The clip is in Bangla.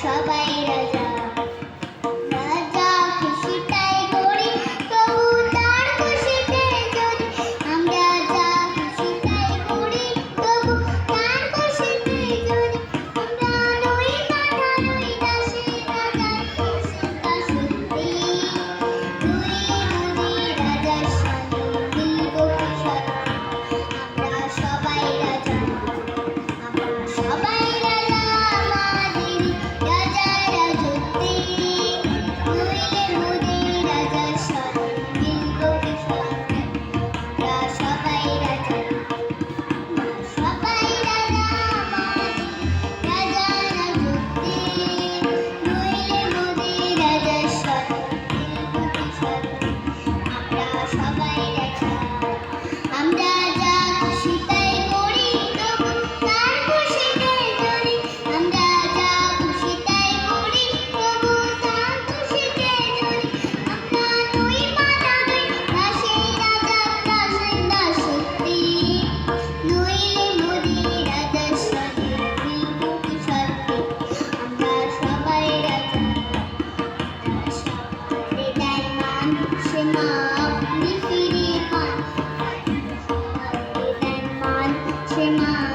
সবাই রাজা রাজা খুশি তাই করি তবু তার খুশিতে যদি আমরা যা খুশি তাই করি তবু তার খুশিতে যদি আমরা নই মাথা নই দাসী রাজার খুশিটা সত্যি দুই নদী রাজার সাথে মিলব কিশোর আমরা সবাই রাজা আমরা সবাই রাজা আমাদের রাজা রাজত্বে নইলে মোদের রাজার সাথে মিলব কিশোর আমরা সবাই রাজা আমরা সবাই রাজা আমাদের রাজা রাজত্বে নইলে মোদের রাজার সাথে মিলব কিশোর আমরা সবাই রাজা আমরা যা খুশি তাই করি তবু তার খুশিতে যদি আমরা যা খুশি তাই করি তবু তার খুশিতে যদি আমরা নই মাথা নই দাসী রাজার দাসী নইলে মোদের রাজার সাথে মিলব কিশোর আমরা সবাই রাজা সবাই দেন মান সে মা আপনি ফিরে পান দেন মান সে মা